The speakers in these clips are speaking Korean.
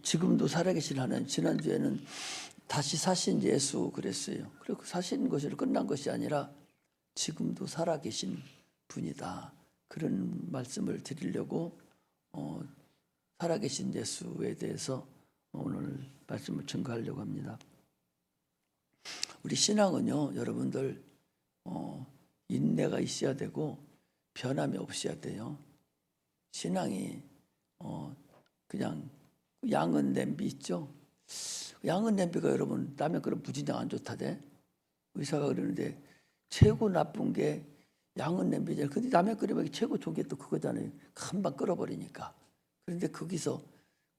지금도 살아계신 하나님. 지난주에는 다시 사신 예수 그랬어요. 그리고 사신 것으로 끝난 것이 아니라 지금도 살아계신 분이다. 그런 말씀을 드리려고 살아계신 예수에 대해서 오늘 말씀을 증거하려고 합니다. 우리 신앙은요, 여러분들 인내가 있어야 되고 변함이 없어야 돼요. 신앙이 그냥 양은 냄비 있죠. 양은 냄비가 여러분 라면 끓으면 무진장 안 좋다대. 의사가 그러는데 최고 나쁜 게 양은 냄비잖아요. 근데 라면 끓이면 최고 좋은 게 또 그거잖아요. 금방 끓어버리니까. 그런데 거기서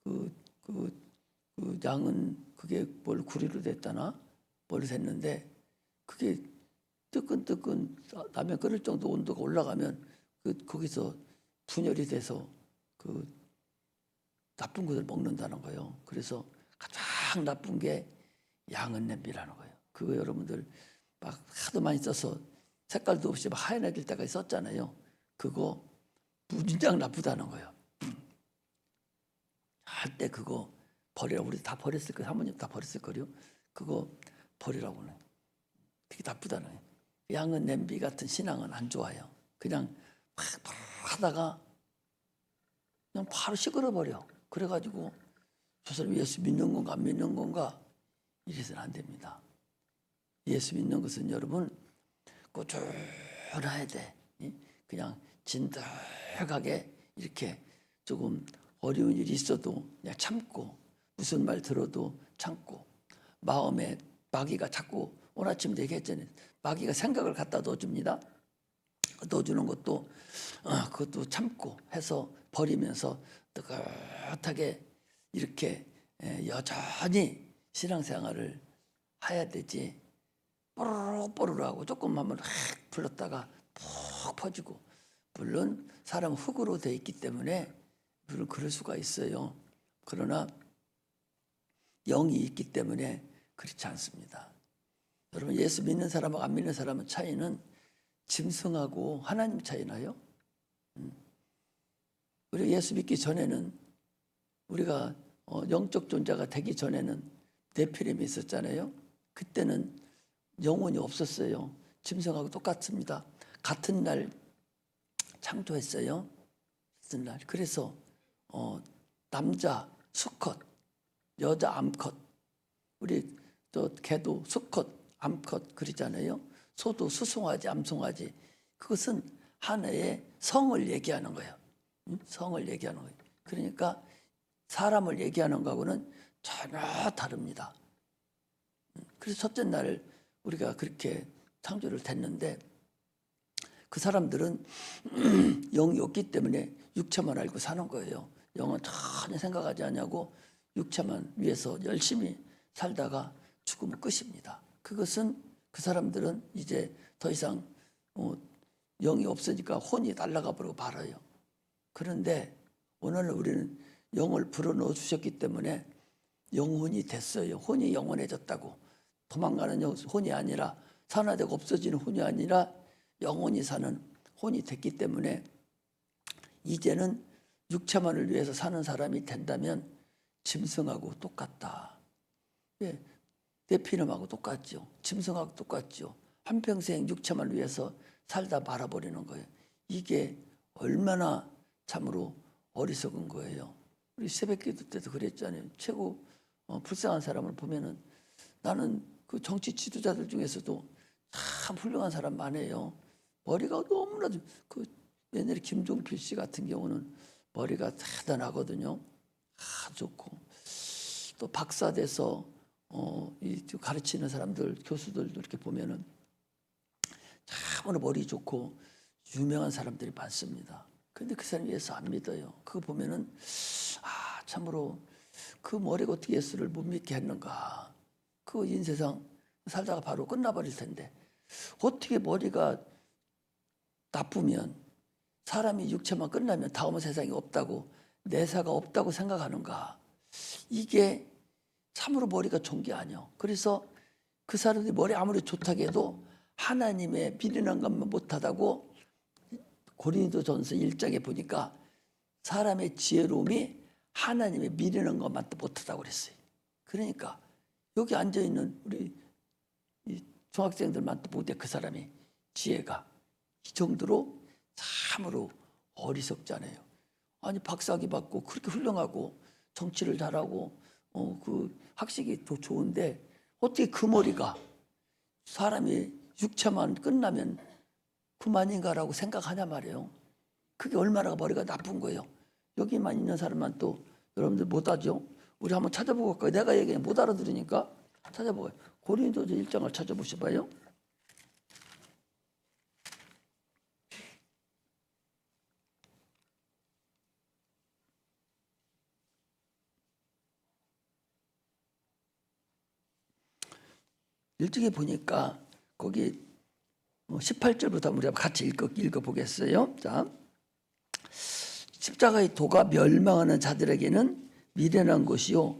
그 양은 그게 뭘 구리로 됐다나 뭘 됐는데 그게 뜨끈뜨끈 라면 끓을 정도 온도가 올라가면 거기서 분열이 돼서 그 나쁜 것을 먹는다는 거예요. 그래서 가장 나쁜 게 양은 냄비라는 거예요. 그거 여러분들 막 하도 많이 써서 색깔도 없이 막 하얀해질 때가 있었잖아요. 그거 무진장 나쁘다는 거예요. 할 때 그거 버리라고. 우리 다 버렸을 거예요. 사모님 다 버렸을 거요. 그거 버리라고 해. 되게 나쁘다는 거예요. 양은 냄비 같은 신앙은 안 좋아요. 그냥 막 하다가 그냥 바로 시끄러버려. 그래가지고 저 사람이 예수 믿는 건가 안 믿는 건가 이래서는 안 됩니다. 예수 믿는 것은 여러분 꾸준해야 돼. 그냥 진득하게 이렇게 조금 어려운 일이 있어도 그냥 참고, 무슨 말 들어도 참고, 마음에 마귀가 자꾸 오늘 아침에 얘기했잖아요. 마귀가 생각을 갖다 넣어줍니다. 넣어주는 것도 그것도 참고 해서 버리면서 뜨뜻하게 이렇게 여전히 신앙생활을 해야 되지. 뽀로로뽀로로하고 조금 하면 불렀다가 푹 퍼지고. 물론 사람은 흙으로 돼 있기 때문에 물론 그럴 수가 있어요. 그러나 영이 있기 때문에 그렇지 않습니다. 여러분 예수 믿는 사람하고 안 믿는 사람의 차이는 짐승하고 하나님 차이나요? 우리 예수 믿기 전에는 우리가 영적 존재가 되기 전에는 네피림이 있었잖아요. 그때는 영혼이 없었어요. 짐승하고 똑같습니다. 같은 날 창조했어요. 같은 날. 그래서 남자 수컷, 여자 암컷. 우리 또 개도 수컷, 암컷 그러잖아요. 소도 수송아지, 암송아지. 그것은 하나의 성을 얘기하는 거예요. 성을 얘기하는 거예요. 그러니까 사람을 얘기하는 거하고는 전혀 다릅니다. 그래서 첫째 날 우리가 그렇게 창조를 됐는데 그 사람들은 영이 없기 때문에 육체만 알고 사는 거예요. 영은 전혀 생각하지 않냐고 육체만 위해서 열심히 살다가 죽으면 끝입니다. 그것은 그 사람들은 이제 더 이상 영이 없으니까 혼이 날아가 버리고 말아요. 그런데 오늘 우리는 영을 불어넣어 주셨기 때문에 영혼이 됐어요. 혼이 영원해졌다고. 도망가는 혼이 아니라 산화되고 없어지는 혼이 아니라 영혼이 사는 혼이 됐기 때문에 이제는 육체만을 위해서 사는 사람이 된다면 짐승하고 똑같다. 예, 네피림하고 똑같죠. 짐승하고 똑같죠. 한평생 육체만을 위해서 살다 말아버리는 거예요. 이게 얼마나 참으로 어리석은 거예요. 우리 새벽기도 때도 그랬잖아요. 최고 불쌍한 사람을 보면은 나는 그 정치 지도자들 중에서도 참 훌륭한 사람 많아요. 머리가 너무나도 옛날에 김종필 씨 같은 경우는 머리가 대단하거든요. 좋고 또 박사 돼서 이 가르치는 사람들 교수들도 이렇게 보면은 참으로 머리 좋고 유명한 사람들이 많습니다. 그런데 그 사람이 예수 안 믿어요. 그거 보면은 참으로 그 머리가 어떻게 예수를 못 믿게 했는가. 그 인세상 살다가 바로 끝나버릴 텐데 어떻게 머리가 나쁘면 사람이 육체만 끝나면 다음 세상이 없다고 내사가 없다고 생각하는가. 이게 참으로 머리가 좋은 게 아니요. 그래서 그 사람들이 머리 아무리 좋다고 해도 하나님의 비리는 것만 못하다고 고린도전서 1장에 보니까 사람의 지혜로움이 하나님의 미련한 것만 또 못하다고 그랬어요. 그러니까 여기 앉아있는 우리 이 중학생들만 또 못해. 그 사람이 지혜가 이 정도로 참으로 어리석잖아요. 아니 박사학위 받고 그렇게 훌륭하고 정치를 잘하고 그 학식이 더 좋은데 어떻게 그 머리가 사람이 육체만 끝나면 그만인가라고 생각하냐 말이에요. 그게 얼마나 머리가 나쁜 거예요. 여기만 있는 사람만 또 여러분들 못하죠. 우리 한번 찾아보고 갈까요? 내가 얘기해 못 알아들으니까 찾아보고요. 고린도서 1장을 찾아보셔봐요. 일찍에 보니까 거기 18절부터 우리 같이 읽어보겠어요. 자, 십자가의 도가 멸망하는 자들에게는 미련한 것이요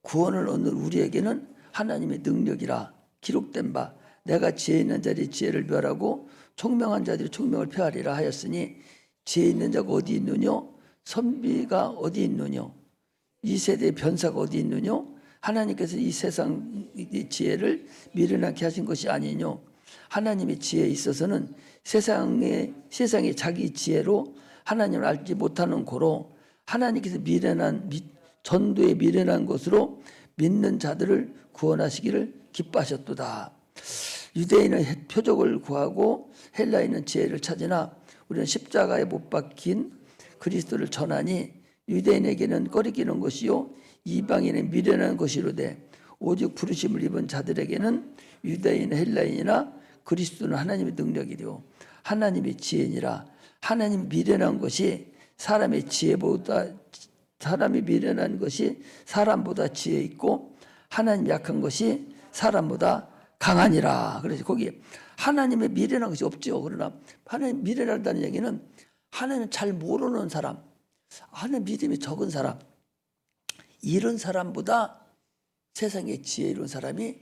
구원을 얻는 우리에게는 하나님의 능력이라 기록된 바 내가 지혜 있는 자들이 지혜를 멸하고 총명한 자들이 총명을 폐하리라 하였으니 지혜 있는 자가 어디 있느뇨 선비가 어디 있느뇨 이 세대의 변사가 어디 있느뇨 하나님께서 이 세상의 지혜를 미련하게 하신 것이 아니뇨 하나님의 지혜에 있어서는 세상의 자기 지혜로 하나님을 알지 못하는 고로 하나님께서 전도에 미련한 것으로 믿는 자들을 구원하시기를 기뻐하셨도다. 유대인은 표적을 구하고 헬라인은 지혜를 찾으나 우리는 십자가에 못 박힌 그리스도를 전하니 유대인에게는 꺼리끼는 것이요 이방인의 미련한 것이로되 오직 부르심을 입은 자들에게는 유대인 헬라인이나 그리스도는 하나님의 능력이요 하나님의 지혜니라. 하나님이 미련한 것이 사람이 미련한 것이 사람보다 지혜 있고 하나님 약한 것이 사람보다 강하니라. 그래서 거기 하나님의 미련한 것이 없죠. 그러나 하나님 미련하다는 얘기는 하나님 잘 모르는 사람, 하나님 믿음이 적은 사람, 이런 사람보다 세상에 지혜 이룬 사람이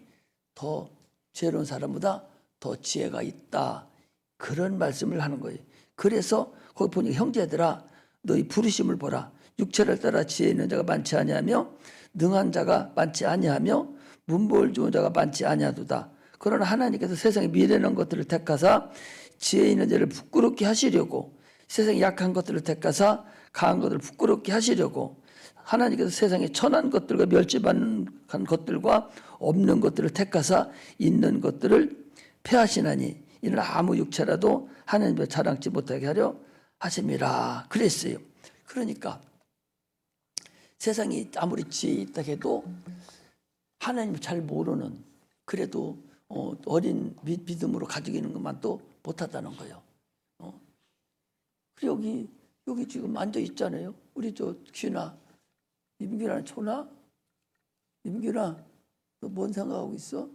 더 지혜로운 사람보다 더 지혜가 있다. 그런 말씀을 하는 거예요. 그래서 거기 보니까 형제들아 너희 부르심을 보라. 육체를 따라 지혜 있는 자가 많지 아니하며 능한 자가 많지 아니하며 문벌 좋은 자가 많지 아니하도다. 그러나 하나님께서 세상에 미련한 것들을 택하사 지혜 있는 자를 부끄럽게 하시려고 세상에 약한 것들을 택하사 강한 것들을 부끄럽게 하시려고 하나님께서 세상에 천한 것들과 멸시받는 것들과 없는 것들을 택하사 있는 것들을 폐하시나니 이는 아무 육체라도 하나님을 자랑치 못하게 하려 하심이라 그랬어요. 그러니까 세상이 아무리 지혜 있다 해도 하나님을 잘 모르는 그래도 어린 믿음으로 가지고 있는 것만 또 못하다는 거예요. 그리고 여기 지금 앉아 있잖아요. 우리 저 균아, 임균아는 초나? 임균아, 너 뭔 생각하고 있어?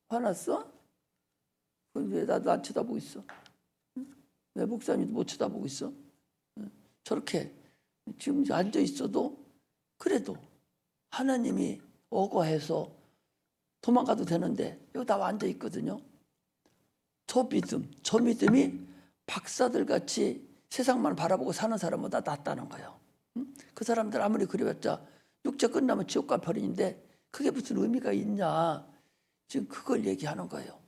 화났어? 왜 나도 안 쳐다보고 있어? 왜 목사님도 못 쳐다보고 있어? 저렇게 지금 앉아 있어도 그래도 하나님이 억울해서 도망가도 되는데 여기 다 앉아 있거든요. 저 믿음이 박사들 같이 세상만 바라보고 사는 사람보다 낫다는 거예요. 그 사람들 아무리 그래봤자 육체 끝나면 지옥과 별인데 그게 무슨 의미가 있냐. 지금 그걸 얘기하는 거예요.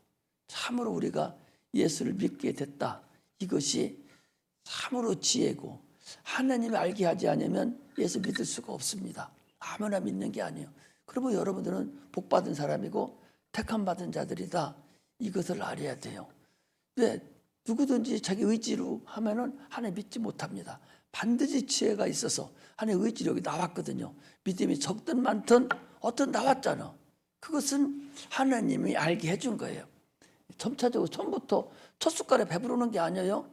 참으로 우리가 예수를 믿게 됐다. 이것이 참으로 지혜고 하나님을 알게 하지 않으면 예수 믿을 수가 없습니다. 아무나 믿는 게 아니에요. 그러면 여러분들은 복받은 사람이고 택함받은 자들이다. 이것을 알아야 돼요. 왜? 누구든지 자기 의지로 하면은 하나님 믿지 못합니다. 반드시 지혜가 있어서 하나님의 의지력이 나왔거든요. 믿음이 적든 많든 어떤 나왔잖아. 그것은 하나님이 알게 해준 거예요. 점차적으로 처음부터 첫 숟갈에 배부르는 게 아니에요.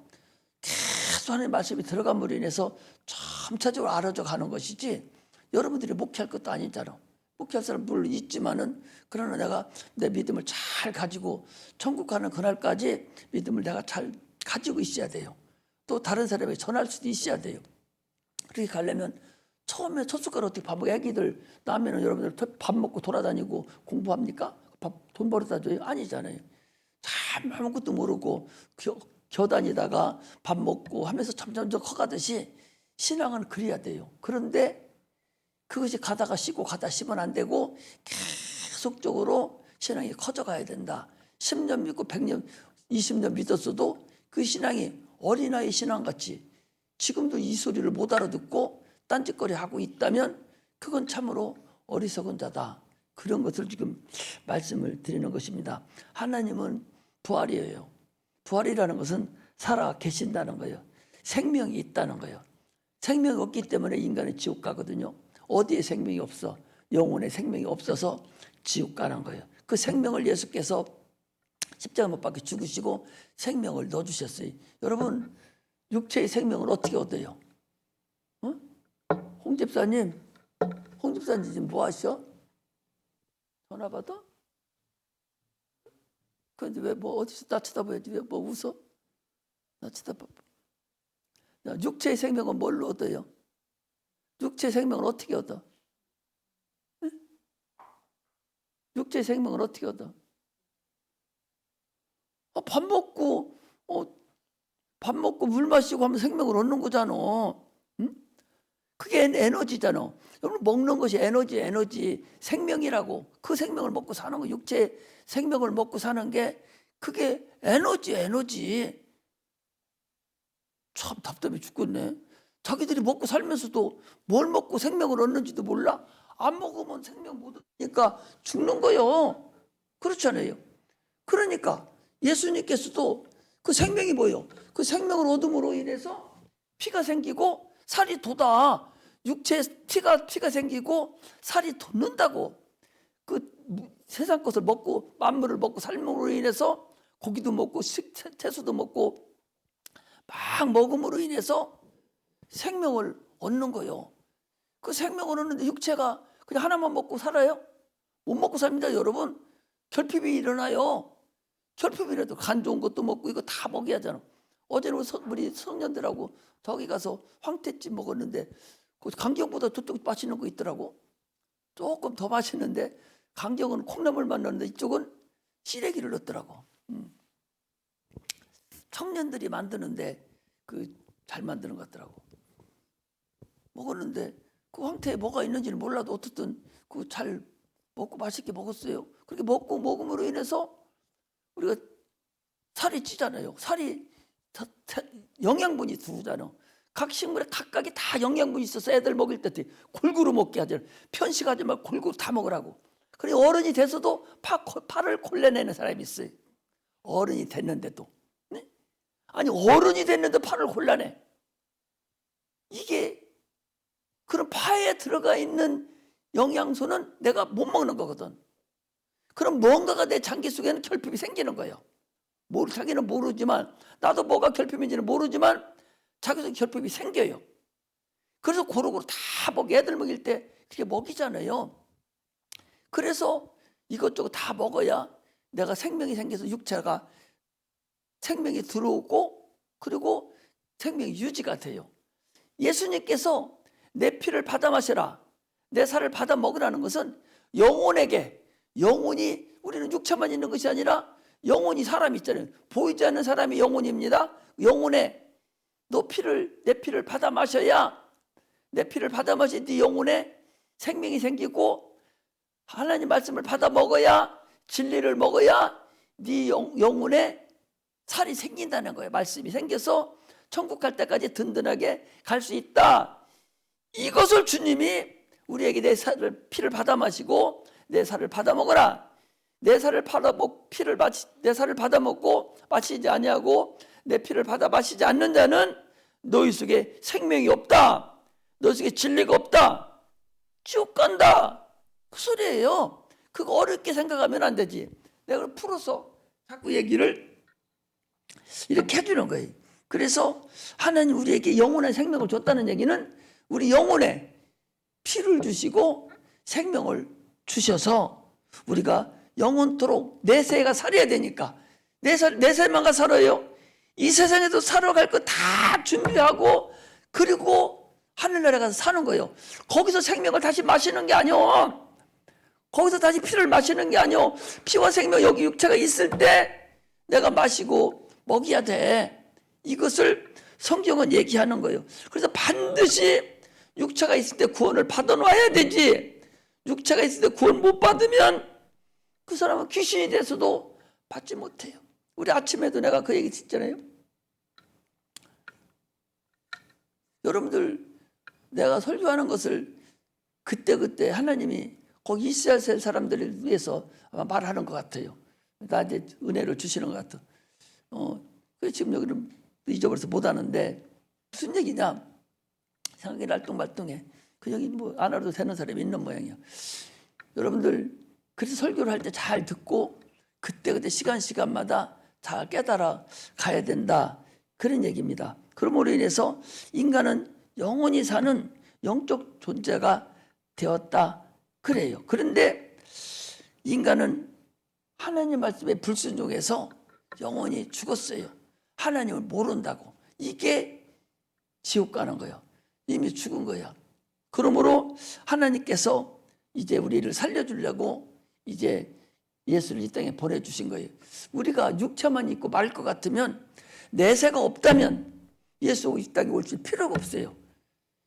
계속 하나님의 말씀이 들어감으로 인해서 점차적으로 알아져 가는 것이지 여러분들이 목회할 것도 아니잖아. 목회할 사람 물론 있지만은 그러나 내가 내 믿음을 잘 가지고 천국 가는 그날까지 믿음을 내가 잘 가지고 있어야 돼요. 또 다른 사람에게 전할 수도 있어야 돼요. 그렇게 가려면 처음에 첫 숟갈 어떻게 밥 먹고 애기들 나면은 여러분들 밥 먹고 돌아다니고 공부합니까? 돈 벌어다 줘요? 아니잖아요. 참 아무것도 모르고 겨다니다가 밥 먹고 하면서 점점 커가듯이 신앙은 그래야 돼요. 그런데 그것이 가다가 쉬고 가다 쉬면 안 되고 계속적으로 신앙이 커져가야 된다. 10년 믿고 100년, 20년 믿었어도 그 신앙이 어린아이 신앙같이 지금도 이 소리를 못 알아듣고 딴짓거리 하고 있다면 그건 참으로 어리석은 자다. 그런 것을 지금 말씀을 드리는 것입니다. 하나님은 부활이에요. 부활이라는 것은 살아 계신다는 거예요. 생명이 있다는 거예요. 생명이 없기 때문에 인간은 지옥 가거든요. 어디에 생명이 없어? 영혼에 생명이 없어서 지옥 가는 거예요. 그 생명을 예수께서 십자가 못 박혀 죽으시고 생명을 넣어주셨어요. 여러분, 육체의 생명을 어떻게 얻어요? 홍 집사님 지금 뭐 하셔? 전화 받아? 그런데 왜 뭐 어디서 나 쳐다봐야지? 왜 뭐 웃어? 나 쳐다봐. 육체의 생명은 뭘로 얻어요? 육체의 생명을 어떻게 얻어? 네? 육체의 생명을 어떻게 얻어? 밥 먹고 물 마시고 하면 생명을 얻는 거잖아. 응? 그게 에너지잖아. 여러분, 먹는 것이 에너지, 생명이라고. 그 생명을 먹고 사는 거, 육체의 생명을 먹고 사는 게 그게 에너지. 참 답답해 죽겠네. 자기들이 먹고 살면서도 뭘 먹고 생명을 얻는지도 몰라. 안 먹으면 생명 못 얻으니까 죽는 거요. 그렇잖아요. 그러니까 예수님께서도 그 생명이 뭐예요? 그 생명을 얻음으로 인해서 피가 생기고 살이 돋아. 육체에 피가 생기고 살이 돋는다고. 그 세상 것을 먹고 만물을 먹고 삶으로 인해서 고기도 먹고 채소도 먹고 막 먹음으로 인해서 생명을 얻는 거예요. 그 생명을 얻는데 육체가 그냥 하나만 먹고 살아요? 못 먹고 삽니다, 여러분. 결핍이 일어나요. 결핍이라도 간 좋은 것도 먹고 이거 다 먹여야 하잖아. 어제는 우리 청년들하고 저기 가서 황태찜 먹었는데 그 강경보다 저쪽 맛있는 거 있더라고. 조금 더 맛있는데 강경은 콩나물만 넣는데 이쪽은 시래기를 넣더라고. 청년들이 만드는데 잘 만드는 것 같더라고. 먹었는데 그 황태에 뭐가 있는지는 몰라도 어쨌든 잘 먹고 맛있게 먹었어요. 그렇게 먹고 먹음으로 인해서 우리가 살이 찌잖아요. 살이 영양분이 들어오잖아. 각 식물에 각각이 다 영양분이 있어서 애들 먹일 때 골고루 먹게 하잖아. 편식하지 말고 골고루 다 먹으라고. 그래 어른이 돼서도 팔을 골라내는 사람이 있어요. 어른이 됐는데도. 네? 아니 어른이 됐는데 팔을 골라내. 이게 그런 파에 들어가 있는 영양소는 내가 못 먹는 거거든. 그럼 뭔가가 내 장기 속에는 결핍이 생기는 거예요. 자기는 모르지만 나도 뭐가 결핍인지는 모르지만 자기 속에 결핍이 생겨요. 그래서 고루고루 다 애들 먹일 때 그렇게 먹이잖아요. 그래서 이것저것 다 먹어야 내가 생명이 생겨서 육체가 생명이 들어오고 그리고 생명이 유지가 돼요. 예수님께서 내 피를 받아 마시라, 내 살을 받아 먹으라는 것은 영혼이 우리는 육체만 있는 것이 아니라 영혼이 사람이 있잖아요. 보이지 않는 사람이 영혼입니다. 영혼에 내 피를 받아 마셔야 내 피를 받아 마시 네 영혼에 생명이 생기고 하나님 말씀을 받아 먹어야 진리를 먹어야 네 영혼에 살이 생긴다는 거예요. 말씀이 생겨서 천국 갈 때까지 든든하게 갈 수 있다. 이것을 주님이 우리에게 내 피를 받아 마시고 내 살을 받아 먹어라. 내 살을 받아 먹고 마시지 아니하고 내 피를 받아 마시지 않는 자는 너희 속에 생명이 없다. 너희 속에 진리가 없다. 지옥 간다. 그 소리예요. 그거 어렵게 생각하면 안 되지. 내가 풀어서 자꾸 얘기를 이렇게 해주는 거예요. 그래서 하나님 우리에게 영원한 생명을 줬다는 얘기는 우리 영혼에 피를 주시고 생명을 주셔서 우리가 영원토록 내세가 살아야 되니까 내세만가 살아요. 이 세상에도 살아갈 거 다 준비하고 그리고 하늘나라에 가서 사는 거예요. 거기서 생명을 다시 마시는 게 아니요. 거기서 다시 피를 마시는 게 아니요. 피와 생명 여기 육체가 있을 때 내가 마시고 먹여야 돼. 이것을 성경은 얘기하는 거예요. 그래서 반드시 육체가 있을 때 구원을 받아놔야 되지. 육체가 있을 때 구원 못 받으면 그 사람은 귀신이 돼서도 받지 못해요. 우리 아침에도 내가 그 얘기 했잖아요. 여러분들, 내가 설교하는 것을 그때그때 하나님이 거기 이스라엘 사람들을 위해서 아마 말하는 것 같아요. 나한테 은혜를 주시는 것 같아. 그래서 지금 여기는 잊어버려서 못 하는데 무슨 얘기냐? 생각이 날뚱말뚱해. 그 여기 뭐 안 알아도 되는 사람이 있는 모양이야. 여러분들, 그래서 설교를 할 때 잘 듣고 그때그때 시간마다 잘 깨달아 가야 된다. 그런 얘기입니다. 그러므로 인해서 인간은 영원히 사는 영적 존재가 되었다. 그래요. 그런데 인간은 하나님 말씀에 불순종해서 영원히 죽었어요. 하나님을 모른다고. 이게 지옥 가는 거예요. 이미 죽은 거야. 그러므로 하나님께서 이제 우리를 살려주려고 이제 예수를 이 땅에 보내주신 거예요. 우리가 육체만 있고 말 것 같으면, 내세가 없다면 예수 이 땅에 올 필요가 없어요.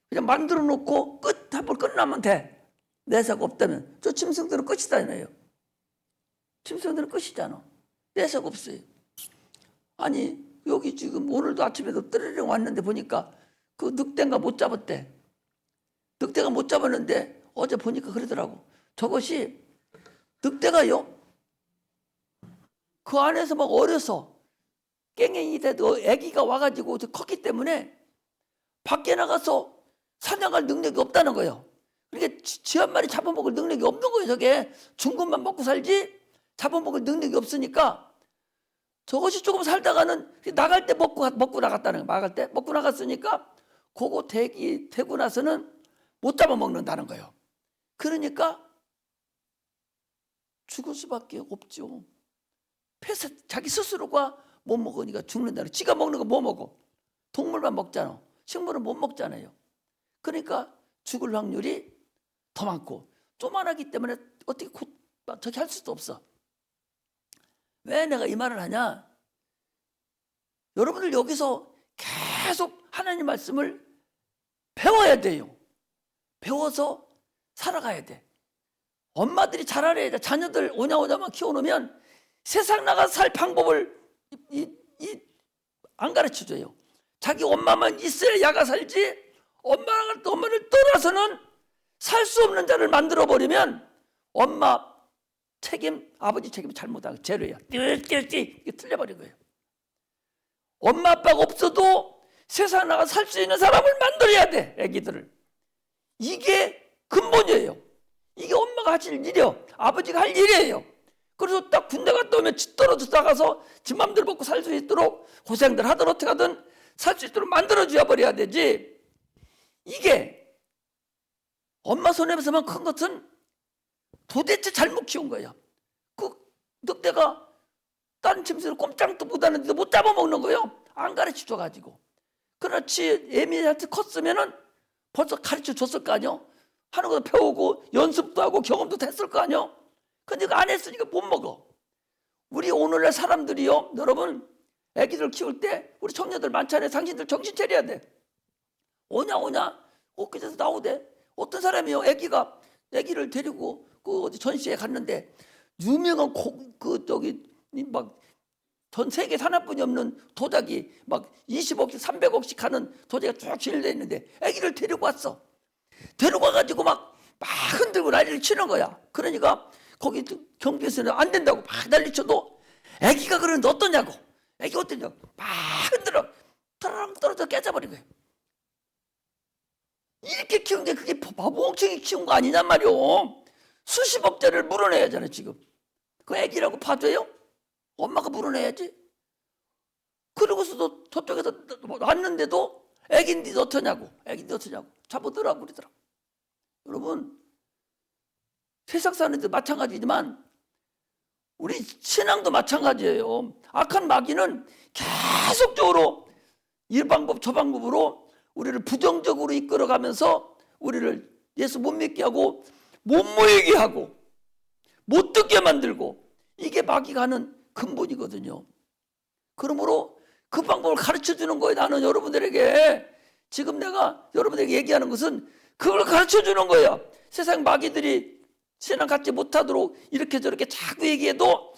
그냥 만들어 놓고 한번 끝나면 돼. 내세가 없다면. 저 짐승들은 끝이잖아요. 짐승들은 끝이잖아. 내세가 없어요. 아니, 여기 지금 오늘도 아침에도 뜨르릉 왔는데 보니까 그 늑대가 못 잡았대. 늑대가 못 잡았는데 어제 보니까 그러더라고. 저것이 늑대가요, 그 안에서 막 어려서 깽깽이 돼도 애기가 와가지고 컸기 때문에 밖에 나가서 사냥할 능력이 없다는 거예요. 그러니까 지 한 마리 잡아먹을 능력이 없는 거예요. 저게 중금만 먹고 살지 잡아먹을 능력이 없으니까 저것이 조금 살다가는 나갈 때 먹고 나갔다는 거예요. 나갈 때 먹고 나갔으니까 그거 되고 나서는 못 잡아먹는다는 거예요. 그러니까 죽을 수밖에 없죠. 자기 스스로가 못 먹으니까 죽는다는. 지가 먹는 거 뭐 먹어? 동물만 먹잖아. 식물은 못 먹잖아요. 그러니까 죽을 확률이 더 많고 쪼만하기 때문에 어떻게 저기 할 수도 없어. 왜 내가 이 말을 하냐? 여러분들 여기서 계속 하나님 말씀을 배워야 돼요. 배워서 살아가야 돼. 엄마들이 잘 알아야 돼. 자녀들 오냐오냐만 키워놓으면 세상 나가서 살 방법을 안 가르쳐줘요. 자기 엄마만 있어야 야가 살지, 엄마를 떠나서는 살 수 없는 자를 만들어버리면 엄마 책임, 아버지 책임이 잘못한 제로야. 이게 틀려버린 거예요. 엄마 아빠가 없어도 세상 나가 살 수 있는 사람을 만들어야 돼. 애기들을. 이게 근본이에요. 이게 엄마가 하실 일이요, 아버지가 할 일이에요. 그래서 딱 군대 갔다 오면 집 떨어져 나가서 집 맘대로 먹고 살 수 있도록 고생들 하든 어떻게 하든 살 수 있도록 만들어줘야 버려야 되지. 이게 엄마 손에서만 큰 것은 도대체 잘못 키운 거예요. 그 늑대가 다른 짐승을 꼼짝도 못하는데도 못 잡아먹는 거예요. 안 가르쳐줘가지고. 그렇지, 애미한테 컸으면은 벌써 가르쳐 줬을 거 아니요. 하는 것도 배우고 연습도 하고 경험도 됐을 거 아니요. 근데 안 했으니까 못 먹어. 우리 오늘날 사람들이요, 여러분, 애기들 키울 때 우리 청년들 많잖아요. 당신들 정신 차려야 돼. 오냐 엊그제서 나오대. 어떤 사람이요, 애기를 데리고 그 어디 전시회 갔는데 유명한 전 세계 하나뿐이 없는 도자기 막 20억씩 300억씩 하는 도자기가 쭉 진열되어 있는데 애기를 데리고 왔어. 데리고 와가지고 막 흔들고 난리를 치는 거야. 그러니까 거기 경비에서는 안 된다고 막 난리쳐도 애기가 그러는데 어떠냐고. 애기 어떠냐고. 막 흔들어. 따라랑 떨어져 깨져버린 거예요. 이렇게 키운 게 그게 바보멍청이 키운 거 아니냔 말이오. 수십억짜리를 물어내야 하잖아요 지금. 그 애기라고 봐줘요? 엄마가 물어내야지. 그러고서도 저쪽에서 왔는데도 애기인데 어떠냐고. 잡아들라고 그러더라고. 여러분, 세상 사는데 마찬가지지만 우리 신앙도 마찬가지예요. 악한 마귀는 계속적으로 이 방법 저 방법으로 우리를 부정적으로 이끌어가면서 우리를 예수 못 믿게 하고 못 모이게 하고 못 듣게 만들고, 이게 마귀가 하는 근본이거든요. 그러므로 그 방법을 가르쳐주는 거예요. 나는 여러분들에게 지금 내가 여러분들에게 얘기하는 것은 그걸 가르쳐 주는 거예요. 세상 마귀들이 신앙 갖지 못하도록 이렇게 저렇게 자꾸 얘기해도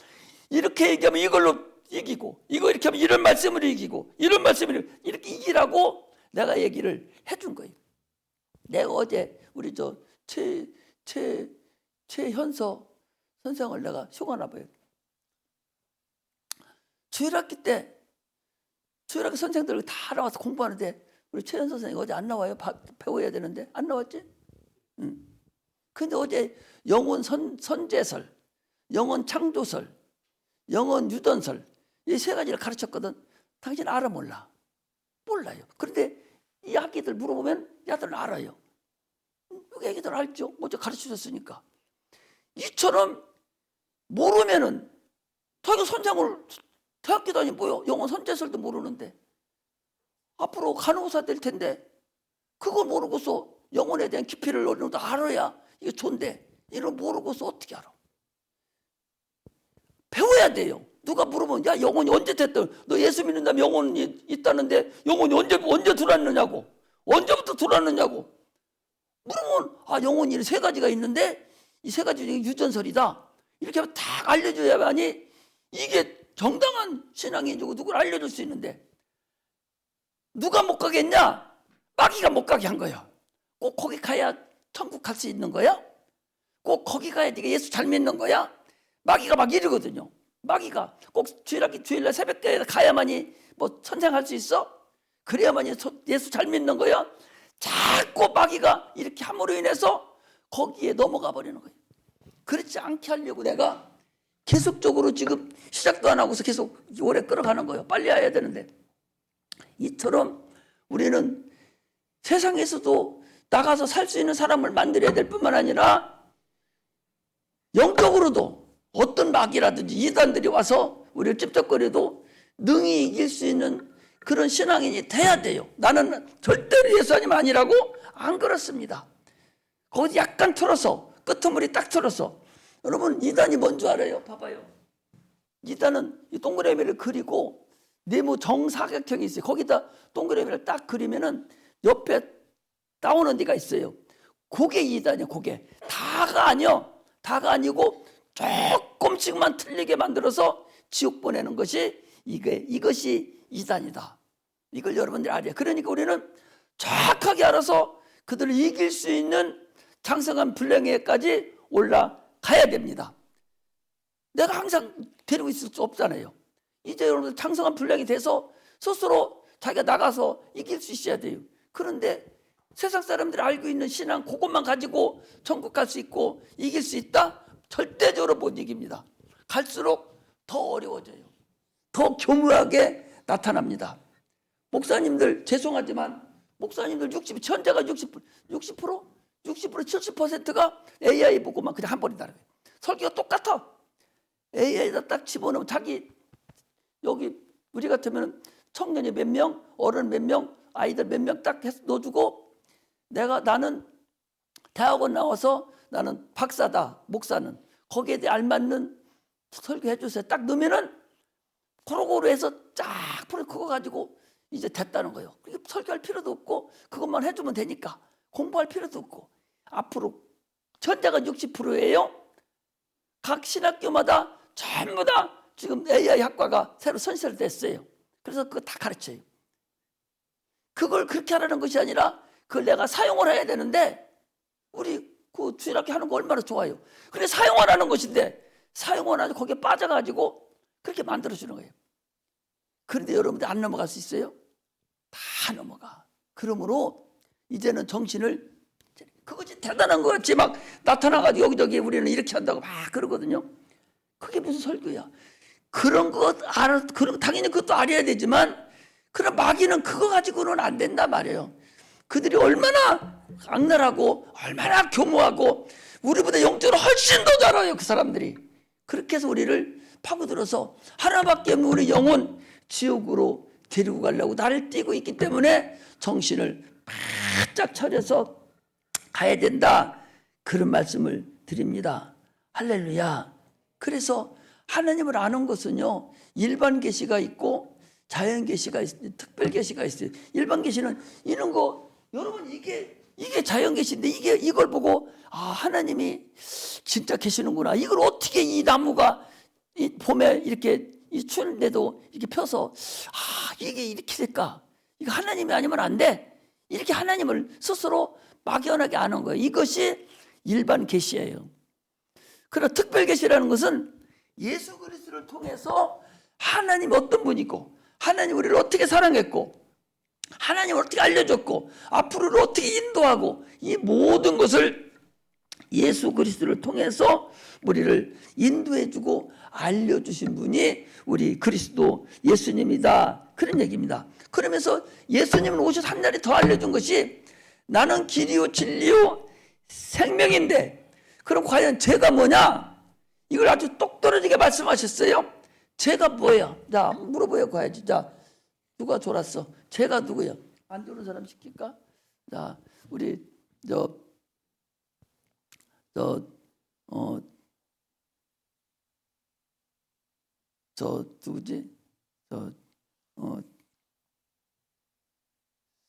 이렇게 얘기하면 이걸로 이기고, 이거 이렇게 하면 이런 말씀으로 이기고, 이런 말씀으로 이렇게 이기라고 내가 얘기를 해준 거예요. 내가 어제 우리 최현서 선생을 내가 휴가나 봐요. 주일학기 때 주일학기 선생들 다 나와서 공부하는데 우리 최현서 선생님 어제 안 나와요? 배워야 되는데 안 나왔지? 근데 어제 영혼 선제설, 영혼 창조설, 영혼 유전설 이 세 가지를 가르쳤거든. 당신 알아 몰라? 몰라요. 그런데 이 학기들 물어보면 야들은 알아요. 여기 애기들 알죠? 먼저 가르치셨으니까. 이처럼 모르면은 자기가 선생을 대학교 다니고요. 영어 선제설도 모르는데 앞으로 간호사 될 텐데 그걸 모르고서 영혼에 대한 깊이를 어느 정도 알아야 이게 좋은데 이걸 모르고서 어떻게 알아? 배워야 돼요. 누가 물으면 야 영혼이 언제 됐다? 너 예수 믿는다면 영혼이 있다는데 영혼이 언제 들어왔느냐고? 언제부터 들어왔느냐고? 물으면 아 영혼이 세 가지가 있는데 이 세 가지 중에 유전설이다. 이렇게 하면 다 알려줘야만이 이게 정당한 신앙이고 누굴 알려줄 수 있는데 누가 못 가겠냐? 마귀가 못 가게 한 거야. 꼭 거기 가야 천국 갈 수 있는 거야? 꼭 거기 가야 네가 예수 잘 믿는 거야? 마귀가 막 이러거든요. 마귀가 꼭 주일날 새벽에 가야만이 뭐 선생할 수 있어? 그래야만이 예수 잘 믿는 거야? 자꾸 마귀가 이렇게 함으로 인해서 거기에 넘어가 버리는 거예요. 그렇지 않게 하려고 내가 계속적으로 지금 시작도 안 하고서 계속 오래 끌어가는 거예요. 빨리 해야 되는데. 이처럼 우리는 세상에서도 나가서 살 수 있는 사람을 만들어야 될 뿐만 아니라 영적으로도 어떤 마귀라든지 이단들이 와서 우리를 찝쩍거려도 능히 이길 수 있는 그런 신앙인이 돼야 돼요. 나는 절대로 예수님 아니라고 안 그렇습니다. 거기 약간 틀어서 끄트머리 딱 틀어서 여러분 이단이 뭔 줄 알아요? 봐봐요. 이단은 이 동그라미를 그리고 네모 정사각형이 있어요. 거기다 동그라미를 딱 그리면은 옆에 나오는 데가 있어요. 그게 이단이에요. 그게 다가 아니요. 다가 아니고 조금씩만 틀리게 만들어서 지옥 보내는 것이 이것이 이단이다. 이걸 여러분들이 알아요. 그러니까 우리는 정확하게 알아서 그들을 이길 수 있는 장성한 분량에까지 올라가야 됩니다. 내가 항상 데리고 있을 수 없잖아요. 이제 여러분들 장성한 분량이 돼서 스스로 자기가 나가서 이길 수 있어야 돼요. 그런데 세상 사람들이 알고 있는 신앙 그것만 가지고 천국 갈 수 있고 이길 수 있다? 절대적으로 못 이깁니다. 갈수록 더 어려워져요. 더 교묘하게 나타납니다. 목사님들 죄송하지만 목사님들 천자가 60%, 70%가 AI 보고만 그냥 한 번에 따라요. 설교가 똑같아. AI에다 딱 집어넣으면 자기 여기 우리 같으면 청년이 몇 명, 어른 몇 명, 아이들 몇 명 딱 해서 넣어주고 나는 대학원 나와서 나는 박사다, 목사는 거기에 대해 알맞는 설교해 주세요. 딱 넣으면은 고루고루 해서 쫙 풀어 그거 가지고 이제 됐다는 거예요. 설교할 필요도 없고 그것만 해주면 되니까 공부할 필요도 없고 앞으로 천자가 60%예요. 각 신학교마다 전부 다 지금 AI 학과가 새로 선설됐어요. 그래서 그거 다 가르쳐요. 그걸 그렇게 하라는 것이 아니라 그걸 내가 사용을 해야 되는데 우리 그 주일학교 하는 거 얼마나 좋아요. 그래 사용하라는 것인데 사용을 하지 거기에 빠져가지고 그렇게 만들어주는 거예요. 그런데 여러분들 안 넘어갈 수 있어요? 다 넘어가. 그러므로 이제는 정신을 그것이 대단한 것 같지 막 나타나가지고 여기저기 우리는 이렇게 한다고 막 그러거든요. 그게 무슨 설교야. 그런 것 알아. 그럼 당연히 그것도 알아야 되지만 그런 마귀는 그거 가지고는 안 된단 말이에요. 그들이 얼마나 악랄하고 얼마나 교모하고 우리보다 영적으로 훨씬 더 잘 알아요. 그 사람들이. 그렇게 해서 우리를 파고들어서 하나밖에 없는 우리 영혼 지옥으로 데리고 가려고 나를 띄고 있기 때문에 정신을 바짝 차려서 가야 된다. 그런 말씀을 드립니다. 할렐루야. 그래서 하나님을 아는 것은요. 일반 계시가 있고 자연 계시가 있어요. 특별 계시가 있어요. 일반 계시는 이런 거 여러분 이게 이게 자연 계시인데 이걸 보고 하나님이 진짜 계시는구나. 이걸 어떻게 이 나무가 이 봄에 이렇게 이 추운데도 이렇게 펴서 이게 이렇게 될까? 이거 하나님이 아니면 안 돼. 이렇게 하나님을 스스로 막연하게 아는 거예요. 이것이 일반 계시예요. 그러나 특별 계시라는 것은 예수 그리스도를 통해서 하나님이 어떤 분이고, 하나님 우리를 어떻게 사랑했고, 하나님을 어떻게 알려줬고, 앞으로를 어떻게 인도하고, 이 모든 것을 예수 그리스도를 통해서 우리를 인도해주고 알려주신 분이 우리 그리스도 예수님이다. 그런 얘기입니다. 그러면서 예수님은 오셔서 한 자리 더 알려준 것이 나는 길이요 진리요 생명인데, 그럼 과연 제가 뭐냐? 이걸 아주 똑떨어지게 말씀하셨어요. 제가 뭐예요? 자, 물어봐요. 가야지. 자, 누가 졸았어? 제가 누구예요? 안 졸은 사람 시킬까? 자, 우리 누구지?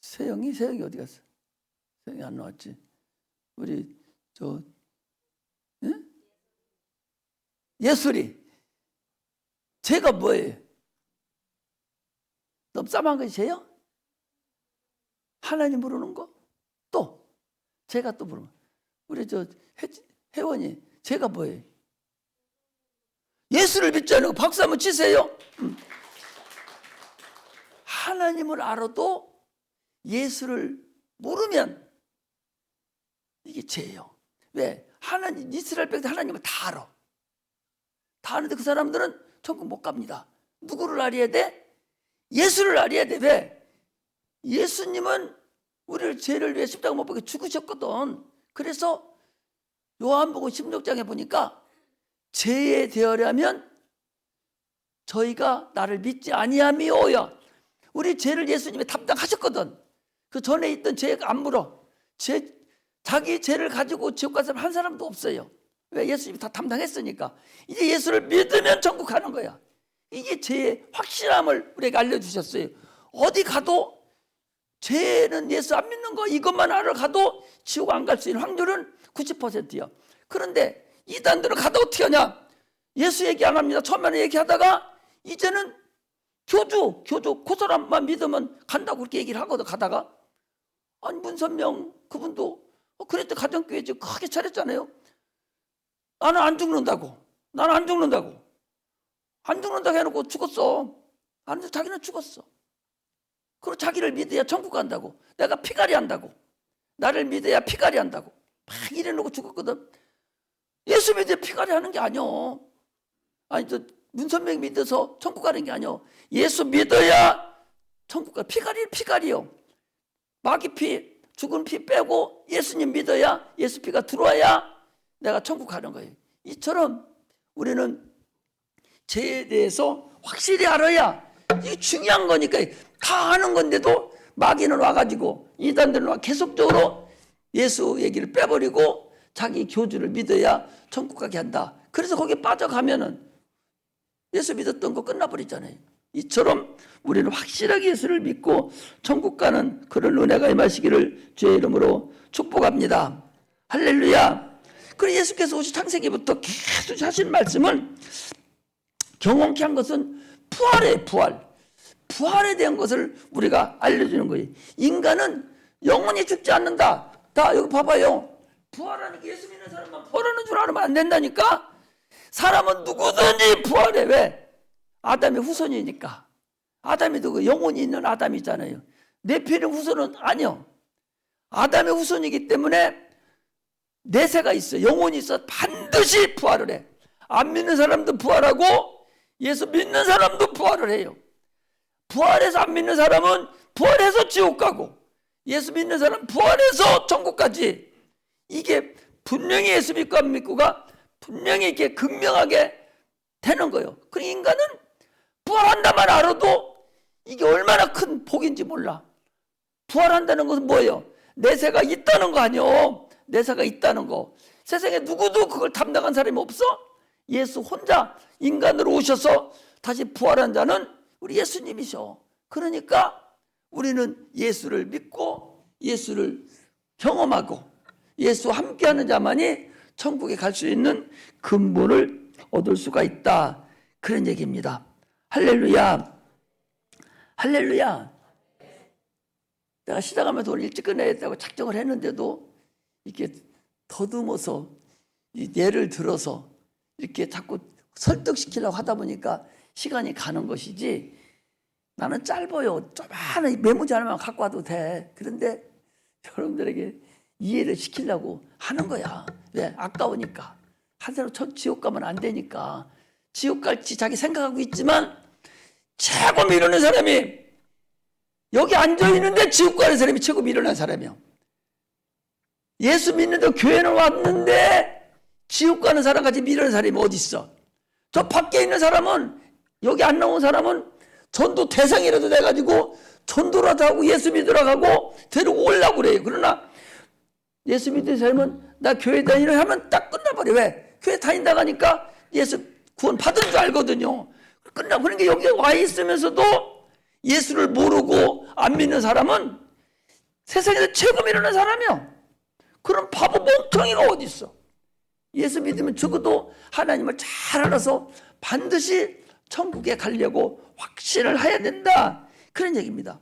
세영이 어디 갔어? 세영이 안 나왔지? 우리 예술이. 제가 뭐예요? 너무 쌈한 것이 쟤요? 하나님 부르는 거? 또 제가 또 부르면 우리 혜원이 제가 뭐예요? 예수를 믿지 않고 박수 한번 치세요. 하나님을 알아도 예수를 모르면 이게 죄예요. 왜? 하나님, 이스라엘 백성 하나님을 다 알아. 다 아는데 그 사람들은 천국 못 갑니다. 누구를 알아야 돼? 예수를 알아야 돼. 왜? 예수님은 우리를 죄를 위해 십자가 못 박혀 죽으셨거든. 그래서 요한복음 16장에 보니까 죄에 대하려면 저희가 나를 믿지 아니하미오야. 우리 죄를 예수님이 담당하셨거든. 그 전에 있던 죄가 안 물어. 자기 죄를 가지고 지옥 간 사람 한 사람도 없어요. 왜? 예수님이 다 담당했으니까. 이제 예수를 믿으면 천국 가는 거야. 이게 죄의 확실함을 우리에게 알려주셨어요. 어디 가도 죄는 예수 안 믿는 거 이것만 알아 가도 지옥 안 갈 수 있는 확률은 90%야. 그런데 이단들은 가다 어떻게 하냐? 예수 얘기 안 합니다. 처음에는 얘기하다가 이제는 교주 그 사람만 믿으면 간다고 그렇게 얘기를 하거든. 가다가 아니 문선명 그분도 그랬더니 가정교회 지금 크게 차렸잖아요. 나는 안 죽는다고 해놓고 죽었어. 아니 자기는 죽었어. 그리고 자기를 믿어야 천국 간다고. 내가 피가리 한다고. 나를 믿어야 피가리 한다고. 막 이래놓고 죽었거든. 예수 믿어야 피가리 하는 게 아니오. 아니 문선명 믿어서 천국 가는 게 아니오. 예수 믿어야 천국 가. 피가리요. 마귀 피, 죽은 피 빼고 예수님 믿어야 예수 피가 들어와야 내가 천국 가는 거예요. 이처럼 우리는 죄에 대해서 확실히 알아야 이게 중요한 거니까. 다 아는 건데도 마귀는 와가지고 이단들은 와 계속적으로 예수 얘기를 빼버리고 자기 교주를 믿어야 천국 가게 한다. 그래서 거기에 빠져가면은 예수 믿었던 거 끝나버리잖아요. 이처럼 우리는 확실하게 예수를 믿고 천국 가는 그런 은혜가 임하시기를 주의 이름으로 축복합니다. 할렐루야. 그리고 예수께서 오시 창세기부터 계속 하신 말씀은 경험케 한 것은 부활이에요. 부활에 대한 것을 우리가 알려주는 거예요. 인간은 영원히 죽지 않는다. 다 여기 봐봐요. 부활하는 게 예수 믿는 사람만 부활하는 줄 알면 안 된다니까. 사람은 누구든지 부활해. 왜? 아담의 후손이니까. 아담이 누구? 영혼이 있는 아담이잖아요. 네피림 후손은 아니요. 아담의 후손이기 때문에 내세가 있어. 영혼이 있어. 반드시 부활을 해. 안 믿는 사람도 부활하고 예수 믿는 사람도 부활을 해요. 부활해서 안 믿는 사람은 부활해서 지옥 가고 예수 믿는 사람은 부활해서 천국 가지. 이게 분명히 예수 믿고 안 믿고가 분명히 이렇게 극명하게 되는 거예요. 그러니까 인간은 부활한다만 알아도 이게 얼마나 큰 복인지 몰라. 부활한다는 것은 뭐예요? 내세가 있다는 거 아니요. 내세가 있다는 거. 세상에 누구도 그걸 담당한 사람이 없어. 예수 혼자 인간으로 오셔서 다시 부활한 자는 우리 예수님이셔. 그러니까 우리는 예수를 믿고 예수를 경험하고 예수와 함께하는 자만이 천국에 갈 수 있는 근본을 얻을 수가 있다. 그런 얘기입니다. 할렐루야. 할렐루야. 내가 시작하면서 오늘 일찍 끝내야겠다고 작정을 했는데도 이렇게 더듬어서 예를 들어서 이렇게 자꾸 설득시키려고 하다 보니까 시간이 가는 것이지, 나는 짧아요. 조그마한 메모지 하나만 갖고 와도 돼. 그런데 여러분들에게 이해를 시키려고 하는 거야. 왜? 아까우니까. 한 사람 지옥 가면 안 되니까. 지옥 갈지 자기 생각하고 있지만 최고 미루는 사람이, 여기 앉아있는데 지옥 가는 사람이 최고 미련한 사람이야. 예수 믿는데 교회는 왔는데 지옥 가는 사람같이 미련한 사람이 어디 있어? 저 밖에 있는 사람은, 여기 안 나온 사람은 전도 대상이라도 돼가지고 전도라도 하고 예수 믿으라고 하고 데리고 오려고 그래요. 그러나 예수 믿는 사람은 나 교회 다니려 하면 딱 끝나버려. 왜? 교회 다닌다고 하니까 예수 구원 받은 줄 알거든요. 끝나고. 그러니까 여기 와 있으면서도 예수를 모르고 안 믿는 사람은 세상에서 최고 미련한 사람이야. 그런 바보 멍청이가 어디 있어? 예수 믿으면 적어도 하나님을 잘 알아서 반드시 천국에 가려고 확신을 해야 된다. 그런 얘기입니다.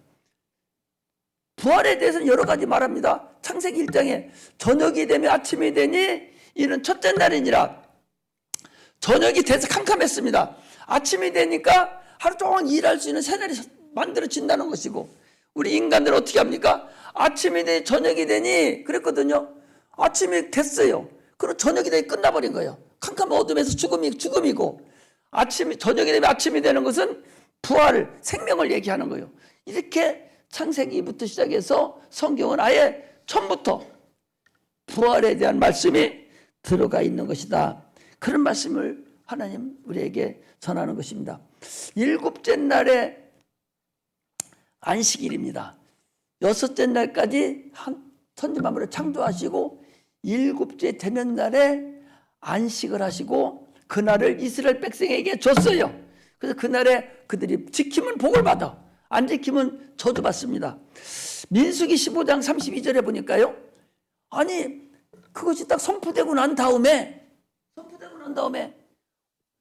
부활에 대해서는 여러 가지 말합니다. 창세기 1장에 저녁이 되면 아침이 되니 이는 첫째 날이니라. 저녁이 돼서 캄캄했습니다. 아침이 되니까 하루 종일 일할 수 있는 새날이 만들어진다는 것이고, 우리 인간들은 어떻게 합니까? 아침이 되니 저녁이 되니 그랬거든요. 아침이 됐어요. 그럼 저녁이 되니 끝나버린 거예요. 캄캄한 어둠에서 죽음이고, 저녁이 되면 아침이 되는 것은 부활, 생명을 얘기하는 거예요. 이렇게 창세기부터 시작해서 성경은 아예 처음부터 부활에 대한 말씀이 들어가 있는 것이다. 그런 말씀을 하나님 우리에게 전하는 것입니다. 일곱째 날에 안식일입니다. 여섯째 날까지 천지만물을 창조하시고 일곱째 되는 날에 안식을 하시고 그날을 이스라엘 백성에게 줬어요. 그래서 그날에 그들이 지키면 복을 받아, 안 지키면 저주받습니다. 민수기 15장 32절에 보니까요, 아니 그것이 딱 선포되고 난 다음에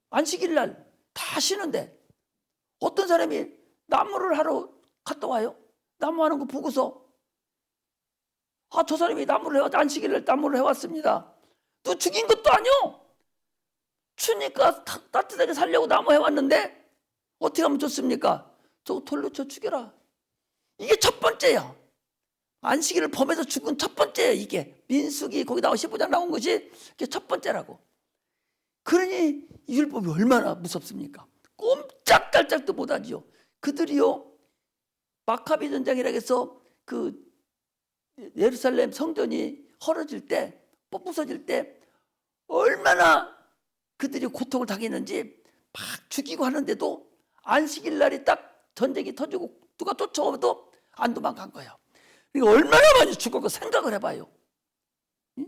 안식일 날 다 쉬는데 어떤 사람이 나무를 하러 갔다 와요. 나무 하는 거 보고서, 저 사람이 안식일 날 나무를 해왔습니다. 또 죽인 것도 아니요. 추니까 따뜻하게 살려고 나무 해왔는데 어떻게 하면 좋습니까? 저거 돌로 쳐 죽여라. 이게 첫 번째야. 안식일을 범해서 죽은 첫 번째예요. 이게 민수기 거기 나온 15장 나온 것이 이게 첫 번째라고. 그러니 이 율법이 얼마나 무섭습니까? 꼼짝달짝도 못하지요. 그들이요, 마카비 전쟁이라고 해서 그 예루살렘 성전이 헐어질 때, 부서질 때 얼마나 그들이 고통을 당했는지 막 죽이고 하는데도 안식일 날이 딱 전쟁이 터지고 누가 쫓아오도 안 도망간 거예요. 그러니까 얼마나 많이 죽었고 생각을 해봐요. 응?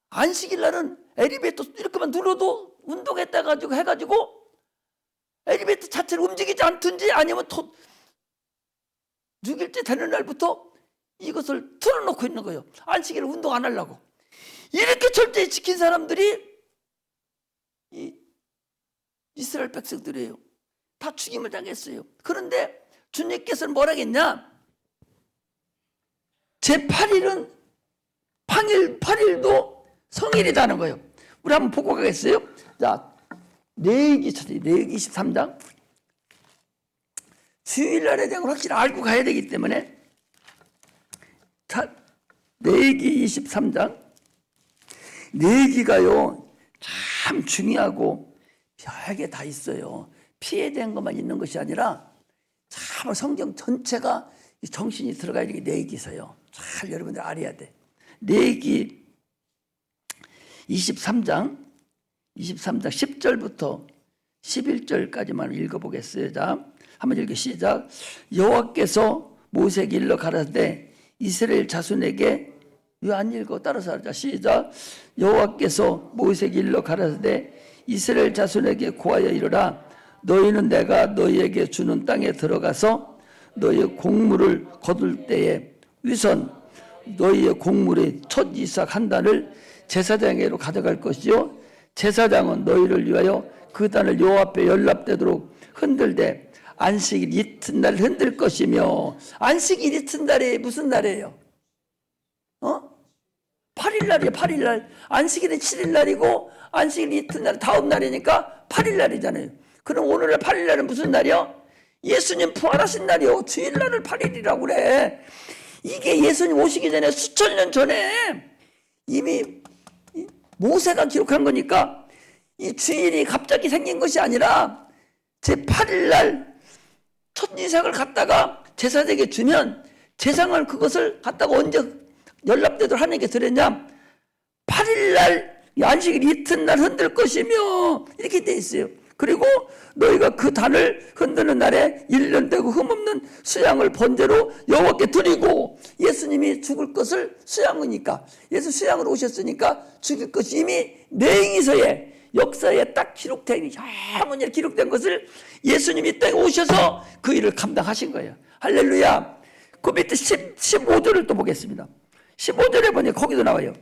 안식일 날은 엘리베이터 이렇게만 눌러도 운동했다 해가지고 엘리베이터 자체를 움직이지 않든지 아니면 6일째 되는 날부터 이것을 틀어놓고 있는 거예요. 안식일을 운동 안 하려고. 이렇게 철저히 지킨 사람들이 이 이스라엘 백성들이에요. 다 죽임을 당했어요. 그런데 주님께서는 뭐라 했냐? 제8일은 평일 8일도 성일이라는 거예요. 우리 한번 보고 가겠어요? 자, 레위기 23장. 주일날에 대한 걸 확실히 알고 가야 되기 때문에, 자, 레위기 23장. 레위기가요 참 중요하고 별게 다 있어요. 피해된 것만 있는 것이 아니라 참 성경 전체가 정신이 들어가야 되는 게 레위기서요. 잘 여러분들 알아야 돼. 레위기 23장 10절부터 11절까지만 읽어보겠어요. 자, 한번 읽기 시작. 여호와께서 모세에게 일러 가라사대 이스라엘 자손에게, 왜 안 읽어? 따라서 하자. 시작. 여호와께서 모세에게 일러 가라사대 이스라엘 자손에게 고하여 이르라. 너희는 내가 너희에게 주는 땅에 들어가서 너희의 곡물을 거둘 때에 위선 너희의 곡물의 첫 이삭 한 단을 제사장에게로 가져갈 것이요 제사장은 너희를 위하여 그 단을 여호와 앞에 연락되도록 흔들되 안식일 이튿날 흔들 것이며. 안식일 이튿날이 무슨 날이에요? 8일날이에요. 8일날. 안식일은 7일날이고 안식일 이튿날 다음 날이니까 8일날이잖아요. 그럼 오늘날 8일날은 무슨 날이요? 예수님 부활하신 날이요. 주일날을 8일이라고 그래. 이게 예수님 오시기 전에 수천 년 전에 이미 모세가 기록한 거니까 이 주일이 갑자기 생긴 것이 아니라 제8일날 첫 이삭을 갖다가 제사장에게 주면 제사장을 그것을 갖다가 언제 연락되도록 하나님께 드렸냐? 8일날 안식일 이튿날 흔들 것이며 이렇게 돼 있어요. 그리고 너희가 그 단을 흔드는 날에 1년 되고 흠없는 수양을 번제로 여호와께 드리고. 예수님이 죽을 것을 수양이니까, 예수 수양으로 오셨으니까 죽을 것이 이미 내행이서에 역사에 딱 기록된, 영원히 기록된 것을 예수님이 이 땅에 오셔서 그 일을 감당하신 거예요. 할렐루야. 그 밑에 15절을 또 보겠습니다. 15절에 보니 거기도 나와요.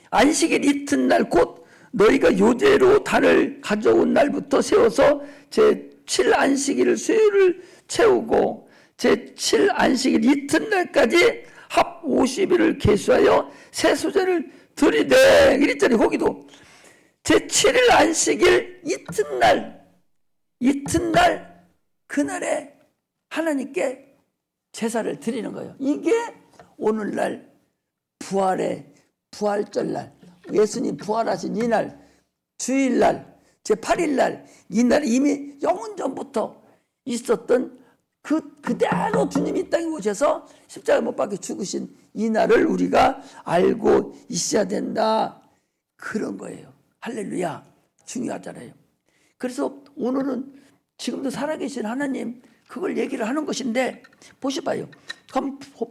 안식일 이튿날 곧 너희가 요제로 단을 가져온 날부터 세워서 제7 안식일 수요를 채우고 제7 안식일 이튿날까지 합 50일을 계수하여 세수제를 드리되. 이랬잖아요. 거기도 제7일 안식일 이튿날 그날에 하나님께 제사를 드리는 거예요. 이게 오늘날 부활절날, 예수님 부활하신 이날, 주일날, 제8일날, 이날 이미 영원전부터 있었던 그대로 주님이 이 땅에 오셔서 십자가에 못 박혀 죽으신 이날을 우리가 알고 있어야 된다. 그런 거예요. 할렐루야. 중요하잖아요. 그래서 오늘은 지금도 살아계신 하나님 그걸 얘기를 하는 것인데 보셔봐요.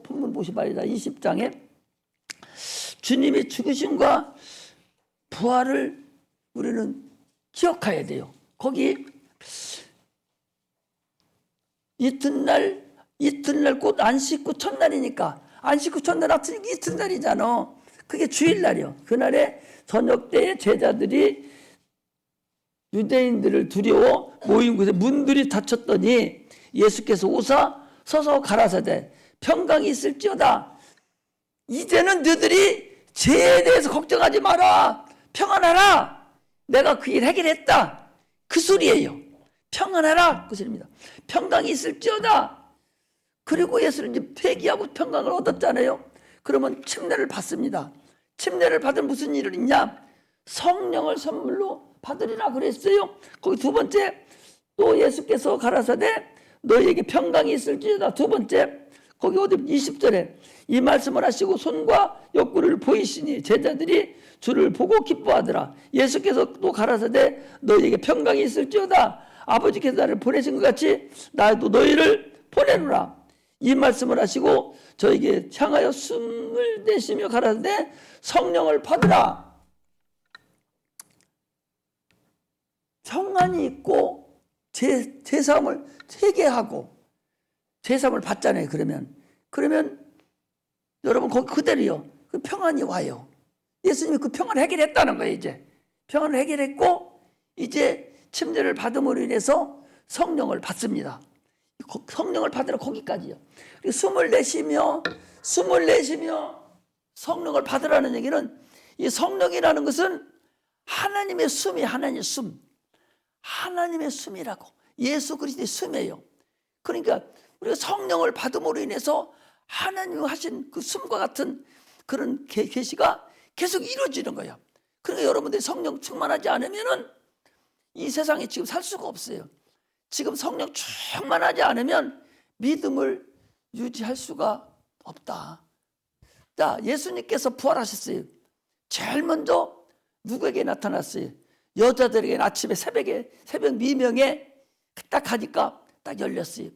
본문 보셔봐요. 20장에 주님의 죽으심과 부활을 우리는 기억해야 돼요. 거기 이튿날 곧 안식 후 첫날이니까 안식 후 첫날 앞으로 이튿날이잖아. 그게 주일날이요. 그날에 저녁 때에 제자들이 유대인들을 두려워 모인 곳에 문들이 닫혔더니 예수께서 오사 서서 가라사대 평강이 있을지어다. 이제는 너희들이 죄에 대해서 걱정하지 마라. 평안하라. 내가 그 일 해결했다. 그 소리예요. 평안하라. 그 소리입니다. 평강이 있을지어다. 그리고 예수는 이제 회개하고 평강을 얻었잖아요. 그러면 침례를 받습니다. 침례를 받은 무슨 일을 있냐? 성령을 선물로 받으리라 그랬어요. 거기 두 번째 또 예수께서 가라사대 너희에게 평강이 있을지어다. 두 번째 거기 어디 20절에 이 말씀을 하시고 손과 옆구리를 보이시니 제자들이 주를 보고 기뻐하더라. 예수께서 또 가라사대 너희에게 평강이 있을지어다. 아버지께서 나를 보내신 것 같이 나도 너희를 보내노라. 이 말씀을 하시고 저에게 향하여 숨을 내쉬며 가라사대 성령을 받으라. 평안이 있고 제사함을 회개하고 제사함을 받잖아요. 그러면 여러분 거기 그대로요. 그 평안이 와요. 예수님이 그 평안을 해결했다는 거예요. 이제 평안을 해결했고 이제 침례를 받음으로 인해서 성령을 받습니다. 성령을 받으러 거기까지요. 그리고 숨을 내쉬며 성령을 받으라는 얘기는 이 성령이라는 것은 하나님의 숨이 하나님의 숨. 하나님의 숨이라고. 예수 그리스도의 숨이에요. 그러니까 우리가 성령을 받음으로 인해서 하나님 하신 그 숨과 같은 그런 계시가 계속 이루어지는 거예요. 그러니까 여러분들이 성령 충만하지 않으면은 이 세상에 지금 살 수가 없어요. 지금 성령 충만하지 않으면 믿음을 유지할 수가 없다. 자, 예수님께서 부활하셨어요. 제일 먼저 누구에게 나타났어요? 여자들에게 아침에 새벽 미명에 딱 가니까 딱 열렸어요.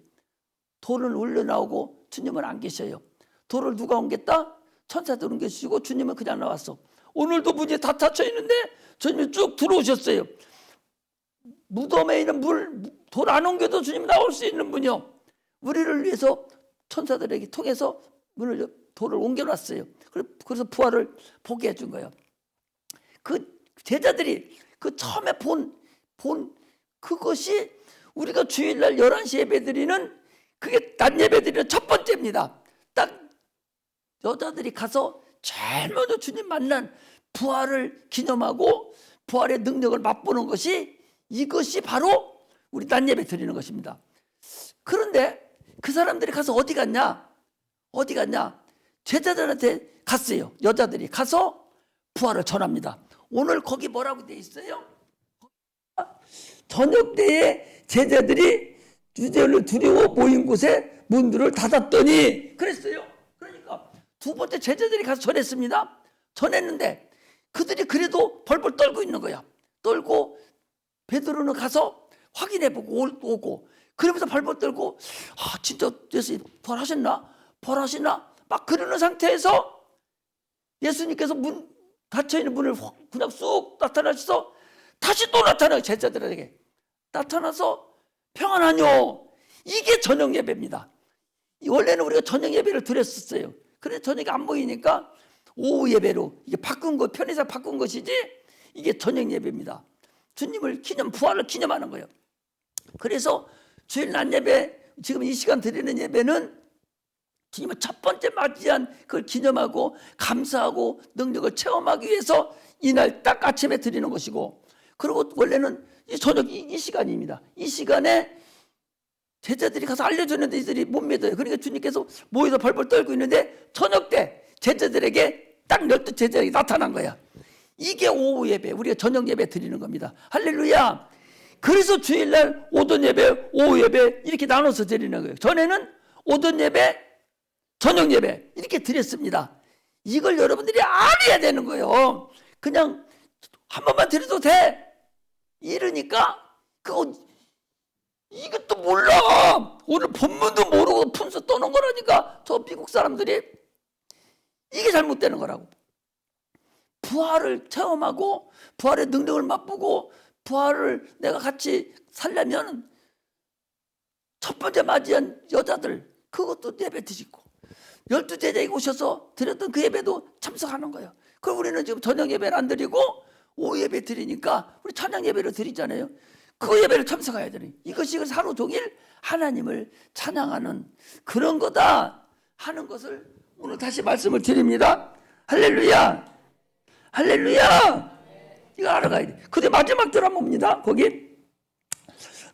돌을 올려나오고 주님은 안 계셔요. 돌을 누가 옮겼다? 천사들 옮겨주시고 주님은 그냥 나왔어. 오늘도 문이 다 닫혀 있는데 주님이 쭉 들어오셨어요. 무덤에 있는 돌 안 옮겨도 주님 나올 수 있는 분이요. 우리를 위해서 천사들에게 통해서 돌을 옮겨놨어요. 그래서 부활을 보게 해준 거예요. 그 제자들이 그 처음에 본 그것이 우리가 주일날 11시 예배 드리는 그게 낮 예배 드리는 첫 번째입니다. 딱 여자들이 가서 제일 먼저 주님 만난 부활을 기념하고 부활의 능력을 맛보는 것이 이것이 바로 우리 낮 예배 드리는 것입니다. 그런데 그 사람들이 가서 어디 갔냐? 제자들한테 갔어요. 여자들이 가서 부활을 전합니다. 오늘 거기 뭐라고 돼 있어요? 저녁 때에 제자들이 주제를 두려워 모인 곳에 문들을 닫았더니 그랬어요. 그러니까 두 번째 제자들이 가서 전했습니다. 전했는데 그들이 그래도 벌벌 떨고 있는 거야. 떨고 베드로는 가서 확인해보고 오고 그러면서 벌벌 떨고 진짜 예수님 부활하셨나? 막 그러는 상태에서 예수님께서 닫혀있는 문을 그냥 쑥 나타나셔서 다시 또 나타나요. 제자들에게 나타나서 평안하뇨. 이게 저녁 예배입니다. 원래는 우리가 저녁 예배를 드렸었어요. 그런데 저녁에 안 보이니까 오후 예배로 이게 편의상 바꾼 것이지 이게 저녁 예배입니다. 주님을 부활을 기념하는 거예요. 그래서 주일 낮 예배, 지금 이 시간 드리는 예배는 주님을 첫 번째 맞이한 그걸 기념하고 감사하고 능력을 체험하기 위해서 이날 딱 아침에 드리는 것이고, 그리고 원래는 저녁 이 시간입니다. 이 시간에 제자들이 가서 알려줬는데 이들이 못 믿어요. 그러니까 주님께서 모여서 벌벌 떨고 있는데 저녁 때 제자들에게 딱 12 제자들이 나타난 거야. 이게 오후 예배, 우리가 저녁 예배 드리는 겁니다. 할렐루야. 그래서 주일날 오전 예배, 오후 예배 이렇게 나눠서 드리는 거예요. 전에는 오전 예배, 저녁 예배 이렇게 드렸습니다. 이걸 여러분들이 알아야 되는 거예요. 그냥 한 번만 드려도 돼 이러니까 이것도 몰라. 오늘 본문도 모르고 분수 떠는 거라니까. 저 미국 사람들이 이게 잘못되는 거라고. 부활을 체험하고 부활의 능력을 맛보고 부활을 내가 같이 살려면 첫 번째 맞이한 여자들 그것도 예배 드시고 12 제자에 오셔서 드렸던 그 예배도 참석하는 거예요. 그럼 우리는 지금 저녁 예배를 안 드리고 오후 예배 드리니까 우리 찬양 예배를 드리잖아요. 그 예배를 참석해야 되는, 이것이 하루 종일 하나님을 찬양하는 그런 거다 하는 것을 오늘 다시 말씀을 드립니다. 할렐루야. 할렐루야. 이거 알아가야 돼. 근데 마지막 절 한번 봅니다. 거기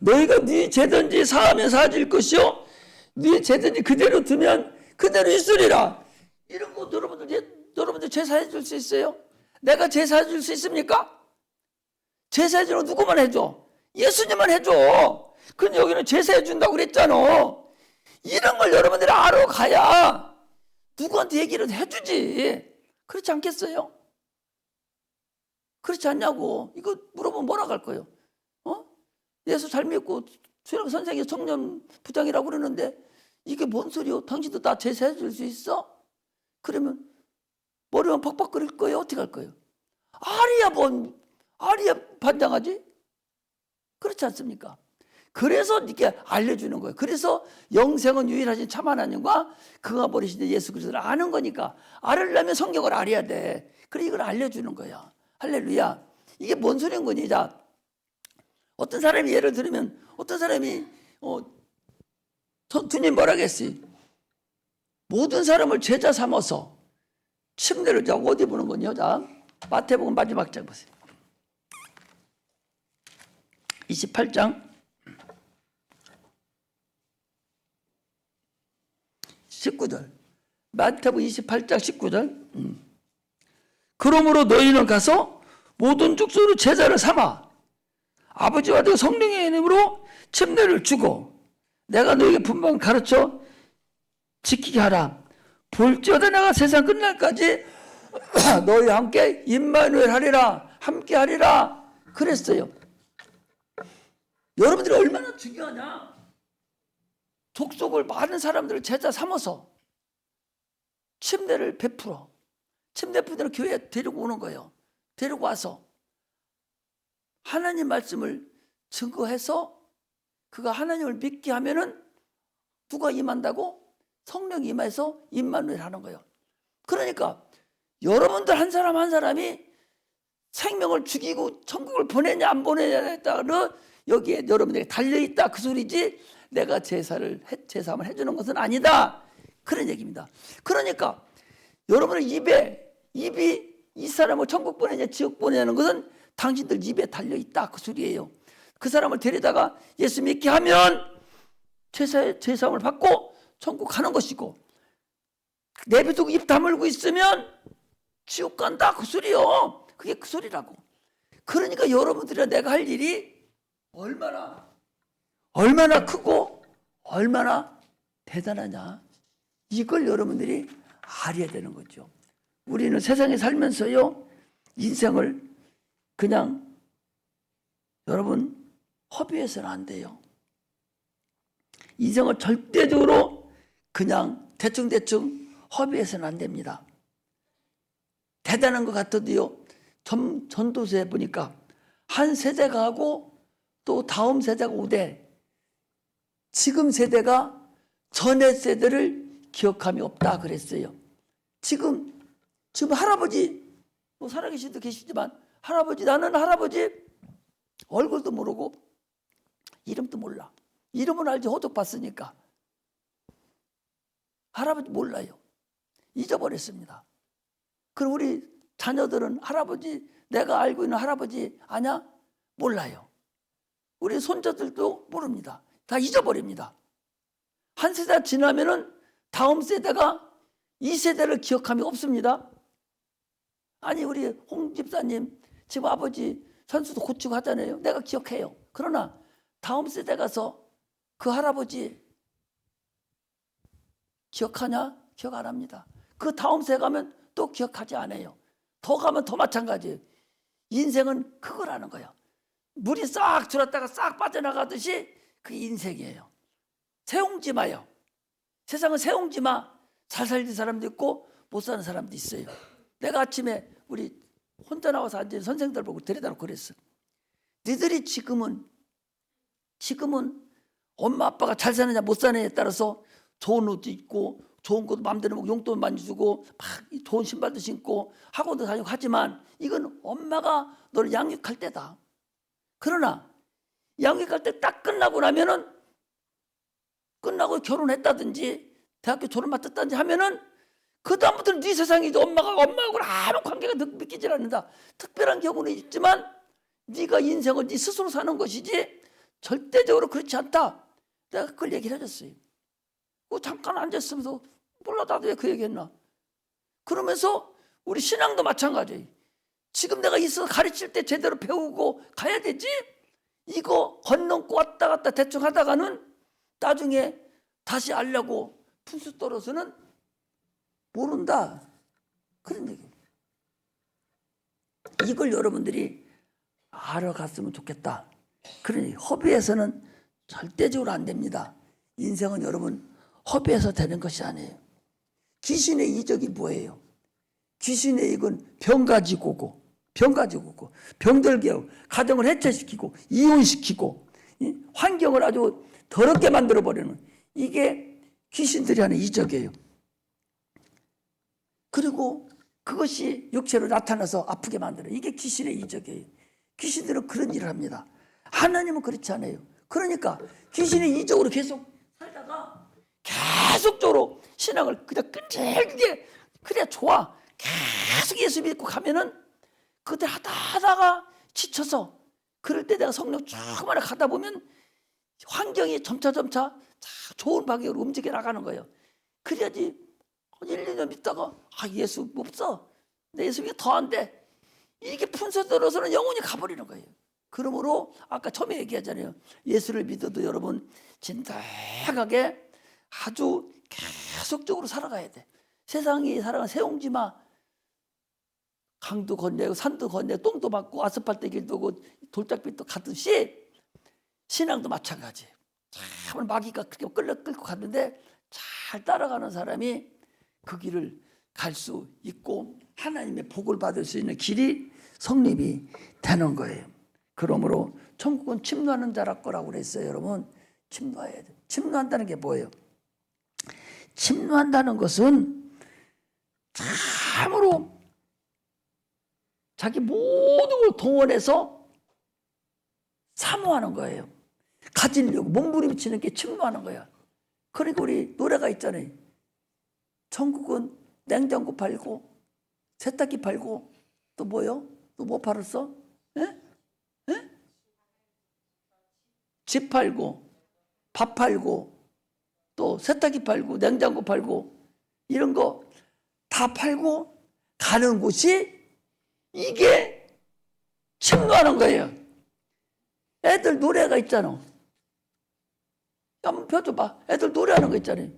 너희가 네 죄든지 사하면 사해질 것이요 네 죄든지 그대로 두면 그대로 있으리라. 이런 거 여러분들 죄 사해 줄 수 있어요? 내가 죄 사해 줄 수 있습니까? 죄 사해 주는 누구만 해줘? 예수님만 해줘. 근데 여기는 죄 사해 준다고 그랬잖아. 이런 걸 여러분들이 알아가야 누구한테 얘기를 해주지. 그렇지 않겠어요? 그렇지 않냐고. 이거 물어보면 뭐라고 할 거예요? 예수 잘 믿고 수영 선생이 청년 부장이라고 그러는데 이게 뭔 소리요? 당신도 나 제사해 줄 수 있어? 그러면 머리만 벅벅거릴 거예요? 어떻게 할 거예요? 아리야 반장하지? 그렇지 않습니까? 그래서 이렇게 알려주는 거예요. 그래서 영생은 유일하신 참 하나님과 그가 버리신 예수 그리스도를 아는 거니까, 알으려면 성경을 알아야 돼. 그래 이걸 알려주는 거야. 할렐루야. 이게 뭔 소리인 거니? 자, 어떤 사람이 예를 들면 어떤 사람이 주님 뭐라고 했지? 모든 사람을 제자 삼아서 침례를 자고 어디 보는 거냐? 자, 마태복음 마지막 장 보세요. 28장 19절. 마태복음 28장 19절. 그러므로 너희는 가서 모든 족속으로 제자를 삼아 아버지와 아들 성령의 이름으로 침례를 주고 내가 너희에게 분명 가르쳐 지키게 하라. 볼지어다 내가 세상 끝날까지 너희와 함께 임마누엘 하리라. 함께 하리라. 그랬어요. 여러분들이 얼마나 중요하냐. 족속을 많은 사람들을 제자 삼아서 침례를 베풀어. 침례 베풀어 교회에 데리고 오는 거예요. 데리고 와서 하나님 말씀을 증거해서 그가 하나님을 믿게 하면은 누가 임한다고? 성령이 임해서 임마누엘 하는 거예요. 그러니까 여러분들 한 사람 한 사람이 생명을 죽이고 천국을 보내냐 안 보내냐에 따라 여기에 여러분에게 달려있다 그 소리지, 내가 제사함을 해주는 것은 아니다, 그런 얘기입니다. 그러니까 여러분의 입이 이 사람을 천국 보내냐 지옥 보내냐는 것은 당신들 입에 달려있다 그 소리예요. 그 사람을 데려다가 예수 믿게 하면 제사함을 받고 천국 가는 것이고, 내비두고 입 다물고 있으면 지옥 간다 그 소리요. 그게 그 소리라고. 그러니까 여러분들이랑 내가 할 일이 얼마나 크고 얼마나 대단하냐, 이걸 여러분들이 알아야 되는 거죠. 우리는 세상에 살면서요, 인생을 그냥 여러분 허비해서는 안 돼요. 인생을 절대적으로 그냥 대충 허비해서는 안 됩니다. 대단한 것 같아도요, 전도서에 보니까 한 세대가 하고 또 다음 세대가 오되 지금 세대가 전의 세대를 기억함이 없다 그랬어요. 지금 할아버지, 뭐 살아계신 분도 계시지만 나는 할아버지 얼굴도 모르고 이름도 몰라. 이름은 알지, 호적 봤으니까. 할아버지 몰라요. 잊어버렸습니다. 그럼 우리 자녀들은 할아버지, 내가 알고 있는 할아버지 아냐? 몰라요. 우리 손자들도 모릅니다. 다 잊어버립니다. 한 세대 지나면은 다음 세대가 이 세대를 기억함이 없습니다. 아니, 우리 홍 집사님 지금 아버지 선수도 고치고 하잖아요. 내가 기억해요. 그러나 다음 세대 가서 그 할아버지 기억하냐? 기억 안 합니다. 그 다음 세대 가면 또 기억하지 않아요. 더 가면 더 마찬가지예요. 인생은 그거라는 거예요. 물이 싹 들었다가 싹 빠져나가듯이 그 인생이에요. 새옹지마요. 세상은 새옹지마. 잘 살는 사람도 있고 못 사는 사람도 있어요. 내가 아침에 우리 혼자 나와서 앉은 선생들 보고 데려다 놓고 그랬어. 니들이 지금은 엄마 아빠가 잘 사느냐 못 사느냐에 따라서 좋은 옷도 입고 좋은 것도 마음대로 먹고 용돈 많이 주고 막 좋은 신발도 신고 학원도 다니고 하지만 이건 엄마가 너를 양육할 때다. 그러나 양육할 때 딱 끝나고 나면은, 끝나고 결혼했다든지 대학교 졸업 맡았다든지 하면은 그 다음부터는 네 세상이지, 엄마하고는 아무 관계가 믿기질 않는다. 특별한 경우는 있지만 네가 인생을 네 스스로 사는 것이지 절대적으로 그렇지 않다. 내가 그걸 얘기를 해줬어요. 잠깐 앉았으면서 몰라, 나도 왜 그 얘기했나. 그러면서 우리 신앙도 마찬가지예요. 지금 내가 있어서 가르칠 때 제대로 배우고 가야 되지, 이거 건너고 왔다 갔다 대충 하다가는 나중에 다시 알려고 분수 떨어서는 모른다, 그런 얘기예요. 이걸 여러분들이 알아갔으면 좋겠다. 그러니 허비해서는 절대적으로 안 됩니다. 인생은 여러분 허비해서 되는 것이 아니에요. 귀신의 이적이 뭐예요? 귀신의 이익은 병 가지고 오고 병들게 하고 가정을 해체시키고 이혼시키고 환경을 아주 더럽게 만들어버리는, 이게 귀신들이 하는 이적이에요. 그리고 그것이 육체로 나타나서 아프게 만들어요. 이게 귀신의 이적이에요. 귀신들은 그런 일을 합니다. 하나님은 그렇지 않아요. 그러니까 귀신의 이적으로 계속 살다가 계속적으로 신앙을 그냥 끈질기게, 그래야 좋아. 계속 예수 믿고 가면은 그때 하다가 지쳐서, 그럴 때 내가 성령 조금만 가다 보면 환경이 점차 좋은 방향으로 움직여 나가는 거예요. 그래야지 1, 2년 믿다가 예수 없어, 내 예수 믿기 더 안 돼, 이렇게 분서 들어서는 영혼이 가버리는 거예요. 그러므로 아까 처음에 얘기하잖아요. 예수를 믿어도 여러분 진득하게 아주 계속적으로 살아가야 돼. 세상이 살아가는 새옹지마, 강도 건네고 산도 건네고 똥도 맞고 아스팔트 길도 고 돌짝빛도 가듯이 신앙도 마찬가지예요. 참 마귀가 그렇게 끌고 갔는데 잘 따라가는 사람이 그 길을 갈 수 있고 하나님의 복을 받을 수 있는 길이 성립이 되는 거예요. 그러므로 천국은 침노하는 자랄 거라고 그랬어요. 여러분, 침노해야 돼. 침노한다는 게 뭐예요? 침노한다는 것은 참으로 자기 모든 걸 동원해서 사모하는 거예요. 가지려고 몸부림치는 게 침노하는 거야. 그러니까 우리 노래가 있잖아요. 천국은 냉장고 팔고 세탁기 팔고 또 뭐요? 또 뭐 팔았어? 에? 에? 집 팔고 밥 팔고 또 세탁기 팔고 냉장고 팔고 이런 거 다 팔고 가는 곳이 이게 침노하는 거예요. 애들 노래가 있잖아. 한번 펴줘봐. 애들 노래하는 거 있잖아요.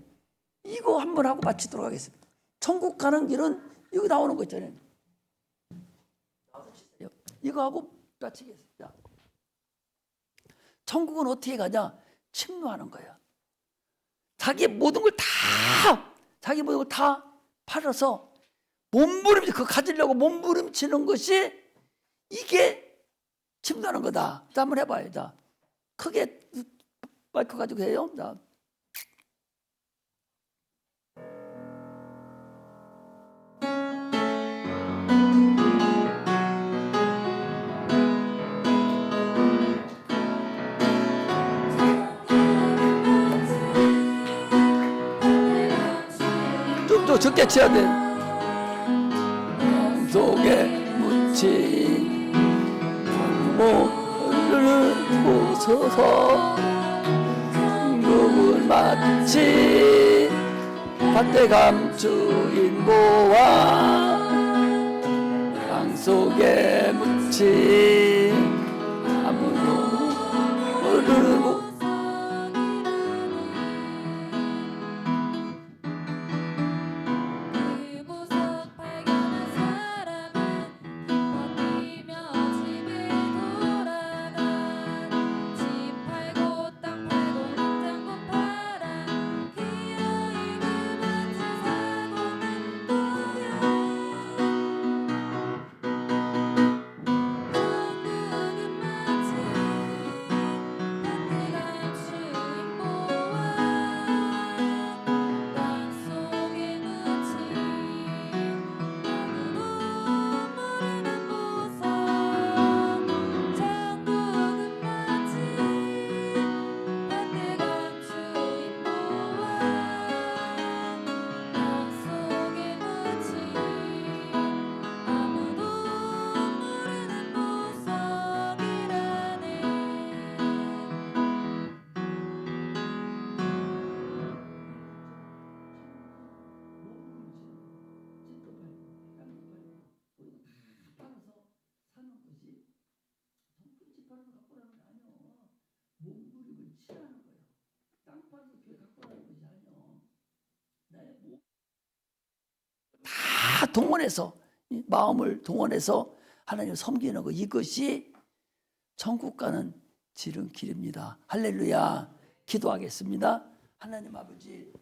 이거 한번 하고 마치도록 하겠습니다. 천국 가는 길은 여기 나오는 거 있잖아요. 이거 하고 마치겠습니다. 천국은 어떻게 가냐? 침노하는 거야. 자기 모든 걸 다 팔아서 그거 가지려고 몸부림치는 것이 이게 침노하는 거다. 자, 한번 해봐요. 자, 크게 마이크 가지고 해요. 자. 좀 더 적게 쳐야 돼. 속에 묻힌 모를 보소서. 누굴 마치 밭에 감추인 보화 강 속에 묻힌 아무도 모르고 몸부림을 치라는 거예요. 땅 팔아서 교회 갖고 가는 것이 아니요. 다 동원해서 마음을 동원해서 하나님을 섬기는 거 이것이 천국 가는 지름길입니다. 할렐루야. 기도하겠습니다. 하나님 아버지